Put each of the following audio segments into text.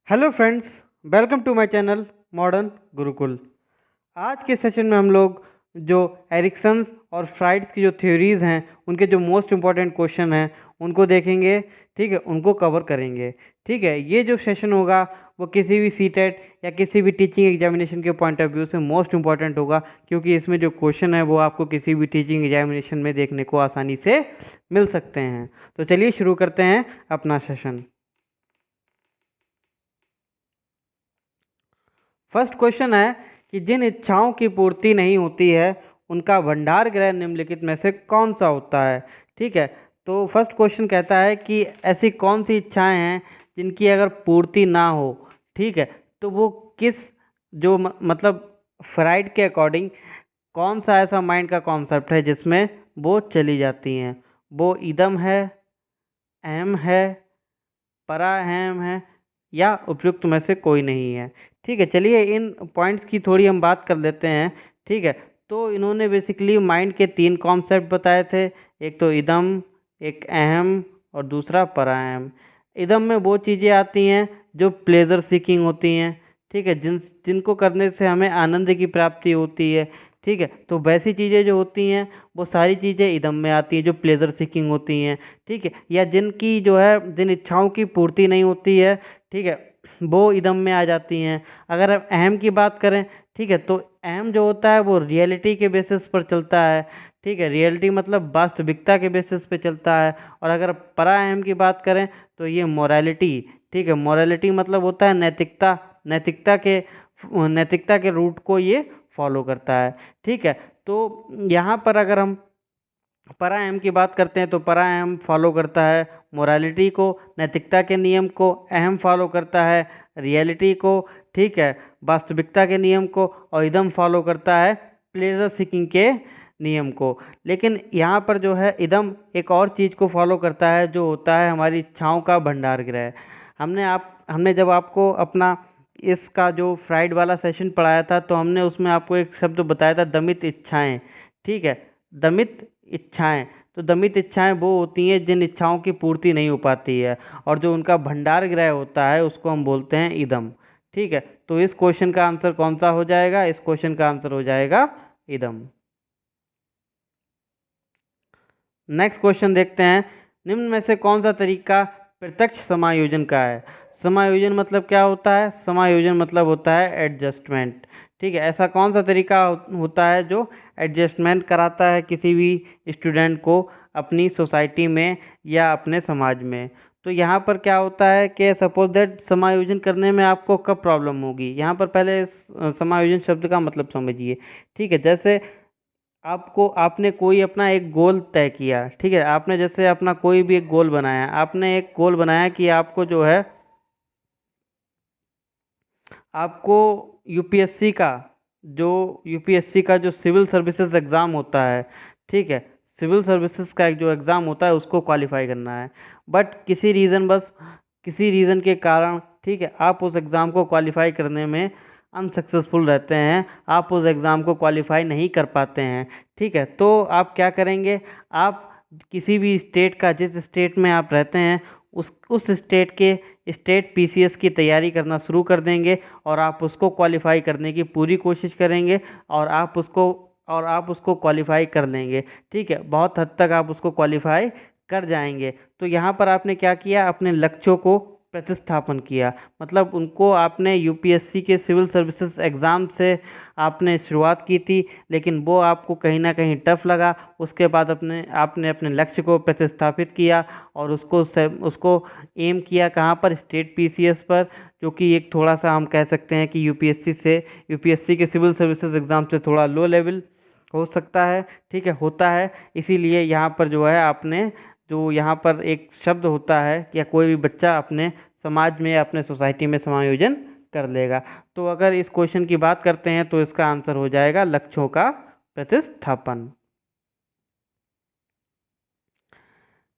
Hello friends, welcome to my channel Modern Gurukul. आज के session में हम लोग जो एरिक्सन्स और फ्राइड्स की जो थ्योरीज़ हैं उनके जो मोस्ट इम्पॉर्टेंट क्वेश्चन हैं उनको देखेंगे। ठीक है, उनको कवर करेंगे। ठीक है, ये जो सेशन होगा वो किसी भी सीटेट या किसी भी टीचिंग एग्जामिनेशन के पॉइंट ऑफ व्यू से मोस्ट इम्पॉर्टेंट होगा, क्योंकि इसमें जो क्वेश्चन है वो आपको किसी भी टीचिंग एग्जामिनेशन में देखने को आसानी से मिल सकते हैं। तो चलिए शुरू करते हैं अपना सेशन। फर्स्ट क्वेश्चन है कि जिन इच्छाओं की पूर्ति नहीं होती है उनका भंडार गृह निम्नलिखित में से कौन सा होता है। ठीक है, तो फर्स्ट क्वेश्चन कहता है कि ऐसी कौन सी इच्छाएं हैं जिनकी अगर पूर्ति ना हो, ठीक है, तो वो किस जो मतलब फ्राइड के अकॉर्डिंग कौन सा ऐसा माइंड का कॉन्सेप्ट है जिसमें वो चली जाती हैं। वो इदम है, अहम है, परा अहम है, या उपयुक्त में से कोई नहीं है। ठीक है, चलिए इन पॉइंट्स की थोड़ी हम बात कर लेते हैं। ठीक है, तो इन्होंने बेसिकली माइंड के तीन कॉन्सेप्ट बताए थे, एक तो इदम, एक अहम और दूसरा परायम। इदम में वो चीज़ें आती हैं जो प्लेजर सीकिंग होती हैं। ठीक है, जिनको करने से हमें आनंद की प्राप्ति होती है। ठीक है, तो वैसी चीज़ें जो होती हैं वो सारी चीज़ें इदम में आती हैं जो प्लेजर सीकिंग होती हैं। ठीक है, या जिनकी जो है जिन इच्छाओं की पूर्ति नहीं होती है, ठीक है, वो इदम में आ जाती हैं। अगर अब अहम की बात करें, ठीक है, तो अहम जो होता है वो रियलिटी के बेसिस पर चलता है। ठीक है, रियलिटी मतलब वास्तविकता के बेसिस पे चलता है। और अगर परा अहम की बात करें तो ये मोरालिटी, ठीक है, मोरालिटी मतलब होता है नैतिकता, नैतिकता के रूट को ये फॉलो करता है। ठीक है, तो यहाँ पर अगर हम परायम की बात करते हैं तो परायम फॉलो करता है मोरालिटी को, नैतिकता के नियम को। अहम फॉलो करता है रियलिटी को, ठीक है, वास्तविकता के नियम को। और इदम फॉलो करता है प्लेजर सीकिंग के नियम को। लेकिन यहाँ पर जो है इदम एक और चीज़ को फॉलो करता है जो होता है हमारी इच्छाओं का भंडार गृह। हमने जब आपको अपना इसका जो फ्राइड वाला सेशन पढ़ाया था तो हमने उसमें आपको एक शब्द बताया था, दमित इच्छाएं। ठीक है, दमित इच्छाएं, तो दमित इच्छाएं वो होती हैं जिन इच्छाओं की पूर्ति नहीं हो पाती है, और जो उनका भंडार गृह होता है उसको हम बोलते हैं इदम। ठीक है, तो इस क्वेश्चन का आंसर कौन सा हो जाएगा? इस क्वेश्चन का आंसर हो जाएगा इदम। नेक्स्ट क्वेश्चन देखते हैं, निम्न में से कौन सा तरीका प्रत्यक्ष समायोजन का है। समायोजन मतलब क्या होता है? समायोजन मतलब होता है एडजस्टमेंट। ठीक है, ऐसा कौन सा तरीका होता है जो एडजस्टमेंट कराता है किसी भी स्टूडेंट को अपनी सोसाइटी में या अपने समाज में। तो यहाँ पर क्या होता है कि सपोज दैट समायोजन करने में आपको कब प्रॉब्लम होगी। यहाँ पर पहले समायोजन शब्द का मतलब समझिए। ठीक है, जैसे आपने कोई अपना एक गोल तय किया। ठीक है, आपने जैसे अपना कोई भी एक गोल बनाया, आपने एक गोल बनाया कि आपको जो है आपको यूपीएससी का जो सिविल सर्विसेज एग्ज़ाम होता है, ठीक है, सिविल सर्विसेज का एक जो एग्ज़ाम होता है उसको क्वालिफाई करना है। बट किसी रीज़न के कारण, ठीक है, आप उस एग्ज़ाम को क्वालिफाई करने में अनसक्सेसफुल रहते हैं, आप उस एग्ज़ाम को क्वालिफाई नहीं कर पाते हैं। ठीक है, तो आप क्या करेंगे? आप किसी भी स्टेट का, जिस स्टेट में आप रहते हैं उस स्टेट पीसीएस की तैयारी करना शुरू कर देंगे, और आप उसको क्वालिफाई करने की पूरी कोशिश करेंगे, और आप उसको क्वालिफाई कर लेंगे। ठीक है, बहुत हद तक आप उसको क्वालिफाई कर जाएंगे। तो यहाँ पर आपने क्या किया? अपने लक्ष्यों को प्रतिस्थापन किया, मतलब उनको आपने यूपीएससी के सिविल सर्विसेज एग्ज़ाम से आपने शुरुआत की थी, लेकिन वो आपको कहीं ना कहीं टफ लगा। उसके बाद आपने अपने लक्ष्य को प्रतिस्थापित किया और उसको एम किया कहाँ पर? स्टेट पीसीएस पर, जो कि एक थोड़ा सा हम कह सकते हैं कि यूपीएससी के सिविल सर्विसेज एग्ज़ाम से थोड़ा लो लेवल हो सकता है। ठीक है, होता है। इसीलिए यहाँ पर जो है आपने जो यहाँ पर एक शब्द होता है, या कोई भी बच्चा अपने समाज में या अपने सोसाइटी में समायोजन कर लेगा। तो अगर इस क्वेश्चन की बात करते हैं तो इसका आंसर हो जाएगा लक्ष्यों का प्रतिस्थापन।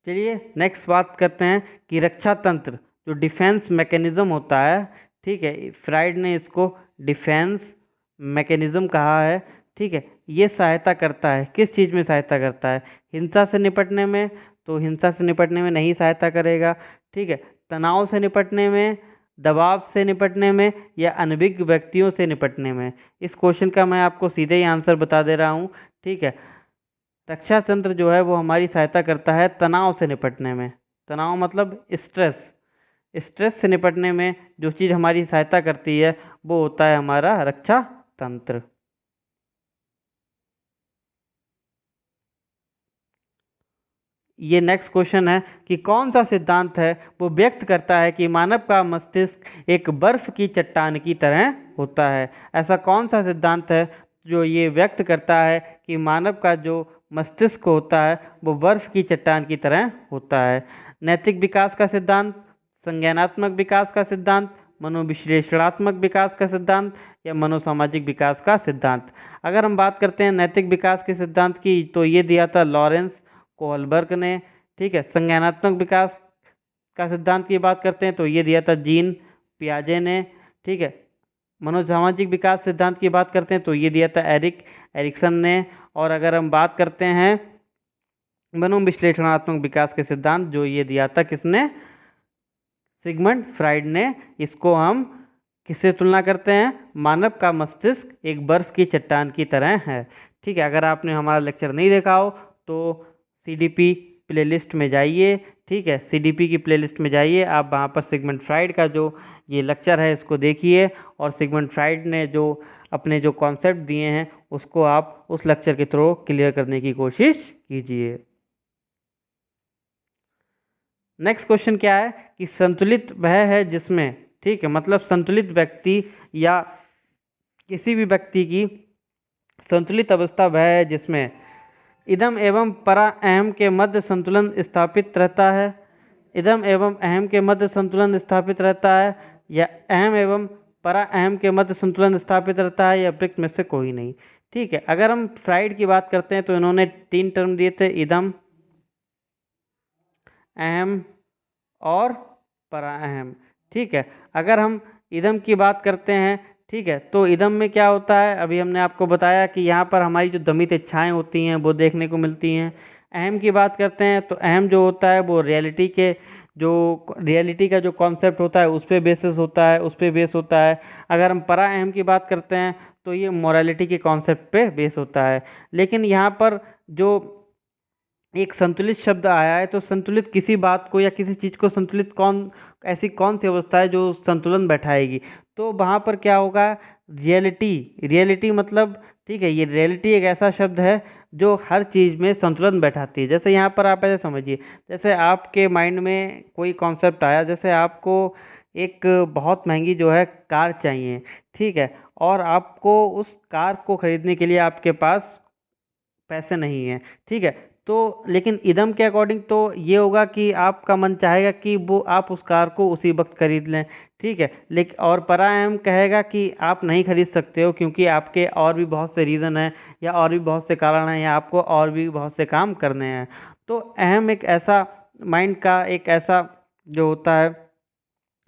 चलिए नेक्स्ट बात करते हैं कि रक्षा तंत्र, जो डिफेंस मैकेनिज्म होता है, ठीक है, फ्राइड ने इसको डिफेंस मैकेनिज्म कहा है। ठीक है, ये सहायता करता है, किस चीज़ में सहायता करता है? हिंसा से निपटने में, तो हिंसा से निपटने में नहीं सहायता करेगा। ठीक है, तनाव से निपटने में दबाव से निपटने में या अनभिज्ञ व्यक्तियों से निपटने में? इस क्वेश्चन का मैं आपको सीधे ही आंसर बता दे रहा हूँ। ठीक है, रक्षा तंत्र जो है वो हमारी सहायता करता है तनाव से निपटने में। तनाव मतलब स्ट्रेस। स्ट्रेस से निपटने में जो चीज़ हमारी सहायता करती है वो होता है हमारा रक्षा तंत्र। ये नेक्स्ट क्वेश्चन है कि कौन सा सिद्धांत है वो व्यक्त करता है कि मानव का मस्तिष्क एक बर्फ की चट्टान की तरह होता है? ऐसा कौन सा सिद्धांत है जो ये व्यक्त करता है कि मानव का जो मस्तिष्क होता है वो बर्फ की चट्टान की तरह होता है? नैतिक विकास का सिद्धांत, संज्ञानात्मक विकास का सिद्धांत, मनोविश्लेषणात्मक विकास का सिद्धांत या मनोसामाजिक विकास का सिद्धांत? अगर हम बात करते हैं नैतिक विकास के सिद्धांत की तो ये दिया था लॉरेंस कोहलबर्ग ने। ठीक है, संज्ञानात्मक विकास का सिद्धांत की बात करते हैं तो ये दिया था जीन पियाजे ने। ठीक है, मनोसामाजिक विकास सिद्धांत की बात करते हैं तो ये दिया था एरिक एरिक्सन ने। और अगर हम बात करते हैं मनोविश्लेषणात्मक विकास के सिद्धांत, जो ये दिया था किसने? सिगमंड फ्राइड ने। इसको हम किससे तुलना करते हैं? मानव का मस्तिष्क एक बर्फ की चट्टान की तरह है। ठीक है, अगर आपने हमारा लेक्चर नहीं देखा हो तो सीडीपी प्लेलिस्ट में जाइए। ठीक है, सीडीपी की प्लेलिस्ट में जाइए, आप वहाँ पर सिगमंड फ्राइड का जो ये लेक्चर है इसको देखिए और सिगमंड फ्राइड ने जो अपने जो कॉन्सेप्ट दिए हैं उसको आप उस लेक्चर के थ्रू क्लियर करने की कोशिश कीजिए। नेक्स्ट क्वेश्चन क्या है कि संतुलित वह है जिसमें, ठीक है, मतलब संतुलित व्यक्ति या किसी भी व्यक्ति की संतुलित अवस्था वह है जिसमें इदम एवं परा अहम के मध्य संतुलन स्थापित रहता है। इदम एवं अहम के मध्य संतुलन स्थापित रहता है या अहम एवं परा अहम के मध्य संतुलन स्थापित रहता है या उपयुक्त में से कोई नहीं। ठीक है, अगर हम फ्राइड की बात करते हैं तो इन्होंने 3 टर्म दिए थे, इदम, अहम और परा अहम। ठीक है, अगर हम इदम की बात करते हैं, ठीक है, तो इदम में क्या होता है? अभी हमने आपको बताया कि यहाँ पर हमारी जो दमित इच्छाएं होती हैं वो देखने को मिलती हैं। अहम की बात करते हैं तो अहम जो होता है वो रियलिटी का जो कॉन्सेप्ट होता है उस पर बेसिस होता है, उस पर बेस होता है। अगर हम परा अहम की बात करते हैं तो ये मोरालिटी के कॉन्सेप्ट पे बेस होता है। लेकिन यहाँ पर जो एक संतुलित शब्द आया है तो संतुलित किसी बात को या किसी चीज़ को संतुलित ऐसी कौन सी अवस्था है जो संतुलन बैठाएगी? तो वहाँ पर क्या होगा? रियलिटी मतलब, ठीक है, ये रियलिटी एक ऐसा शब्द है जो हर चीज़ में संतुलन बैठाती है। जैसे यहाँ पर आप ऐसे समझिए, जैसे आपके माइंड में कोई कॉन्सेप्ट आया, जैसे आपको एक बहुत महंगी जो है कार चाहिए, ठीक है, और आपको उस कार को खरीदने के लिए आपके पास पैसे नहीं हैं, ठीक है, तो लेकिन इदम के अकॉर्डिंग तो ये होगा कि आपका मन चाहेगा कि वो आप उस कार को उसी वक्त खरीद लें। ठीक है, लेकिन और परायम कहेगा कि आप नहीं खरीद सकते हो क्योंकि आपके और भी बहुत से रीज़न हैं या और भी बहुत से कारण हैं या आपको और भी बहुत से काम करने हैं। तो अहम एक ऐसा माइंड का एक ऐसा जो होता है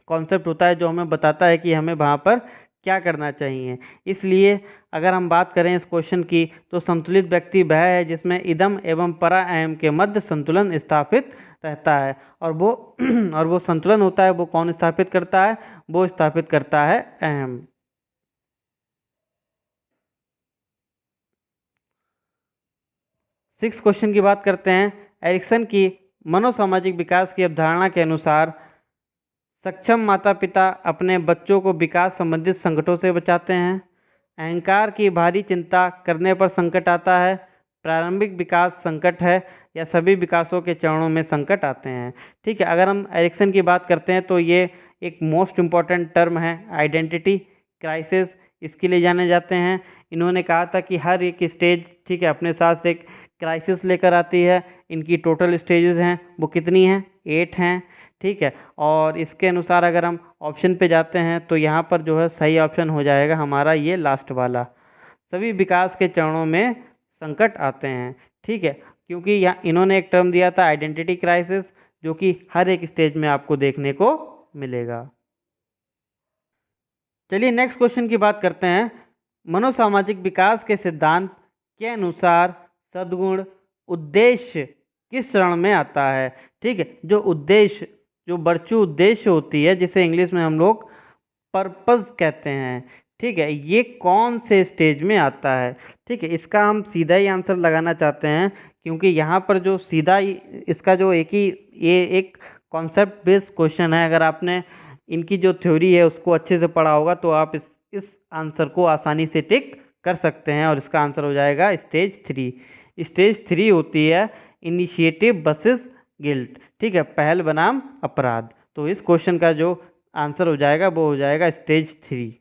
कॉन्सेप्ट होता है जो हमें बताता है कि हमें वहाँ पर क्या करना चाहिए। इसलिए अगर हम बात करें इस क्वेश्चन की तो संतुलित व्यक्ति वह है जिसमें इदम एवं परा अहम के मध्य संतुलन स्थापित रहता है। और वो संतुलन होता है वो कौन स्थापित करता है? वो स्थापित करता है अहम। सिक्स क्वेश्चन की बात करते हैं। एरिक्सन की मनोसामाजिक विकास की अवधारणा के अनुसार सक्षम माता पिता अपने बच्चों को विकास संबंधित संकटों से बचाते हैं। अहंकार की भारी चिंता करने पर संकट आता है। प्रारंभिक विकास संकट है या सभी विकासों के चरणों में संकट आते हैं। ठीक है, अगर हम एरिक्सन की बात करते हैं तो ये एक मोस्ट इम्पॉर्टेंट टर्म है, आइडेंटिटी क्राइसिस इसके लिए जाने जाते हैं। इन्होंने कहा था कि हर एक स्टेज, ठीक है, अपने साथ एक क्राइसिस लेकर आती है। इनकी टोटल स्टेजेस हैं वो कितनी हैं? 8 हैं। ठीक है, और इसके अनुसार अगर हम ऑप्शन पे जाते हैं तो यहाँ पर जो है सही ऑप्शन हो जाएगा हमारा ये लास्ट वाला, सभी विकास के चरणों में संकट आते हैं। ठीक है, क्योंकि यहाँ इन्होंने एक टर्म दिया था आइडेंटिटी क्राइसिस जो कि हर एक स्टेज में आपको देखने को मिलेगा। चलिए नेक्स्ट क्वेश्चन की बात करते हैं। मनोसामाजिक विकास के सिद्धांत के अनुसार सद्गुण उद्देश्य किस चरण में आता है? ठीक है, जो उद्देश्य जो वर्चू उद्देश्य होती है, जिसे इंग्लिश में हम लोग पर्पस कहते हैं, ठीक है, ये कौन से स्टेज में आता है? ठीक है, इसका हम सीधा ही आंसर लगाना चाहते हैं, क्योंकि यहाँ पर जो इसका जो ये एक कॉन्सेप्ट बेस्ड क्वेश्चन है। अगर आपने इनकी जो थ्योरी है उसको अच्छे से पढ़ा होगा तो आप इस आंसर को आसानी से टिक कर सकते हैं, और इसका आंसर हो जाएगा स्टेज 3। स्टेज 3 होती है इनिशिएटिव वर्सेस गिल्ट, ठीक है, पहल बनाम अपराध। तो इस क्वेश्चन का जो आंसर हो जाएगा वो हो जाएगा स्टेज 3।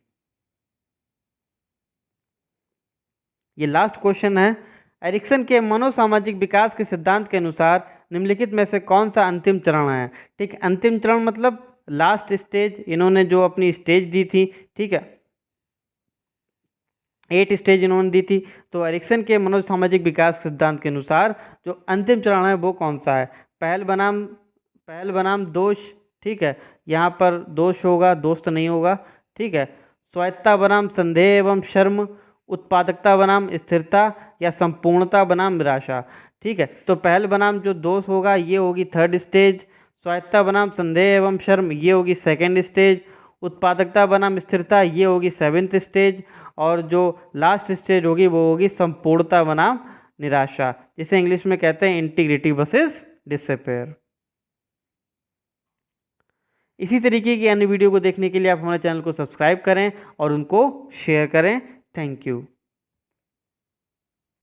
ये लास्ट क्वेश्चन है, एरिक्सन के मनोसामाजिक विकास के सिद्धांत के अनुसार निम्नलिखित में से कौन सा अंतिम चरण है? ठीक है, अंतिम चरण मतलब लास्ट स्टेज, इन्होंने जो अपनी स्टेज दी थी, ठीक है, 8 स्टेज इन्होंने दी थी। तो एरिक्सन के मनोसामाजिक विकास सिद्धांत के अनुसार जो अंतिम चरण है वो कौन सा है? पहल बनाम दोष, ठीक है, यहाँ पर दोष होगा, दोस्त नहीं होगा, ठीक है। स्वायत्तता बनाम संदेह एवं शर्म, उत्पादकता बनाम स्थिरता, या संपूर्णता बनाम निराशा, ठीक है। तो पहल बनाम जो दोष होगा ये होगी 3rd स्टेज, स्वायत्तता बनाम संदेह एवं शर्म ये होगी 2nd स्टेज, उत्पादकता बनाम स्थिरता ये होगी 7th स्टेज, और जो लास्ट स्टेज होगी वो होगी संपूर्णता बनाम निराशा, जिसे इंग्लिश में कहते हैं इंटीग्रिटी वर्सेस डिसअपेयर। इसी तरीके की अन्य वीडियो को देखने के लिए आप हमारे चैनल को सब्सक्राइब करें और उनको शेयर करें। Thank you.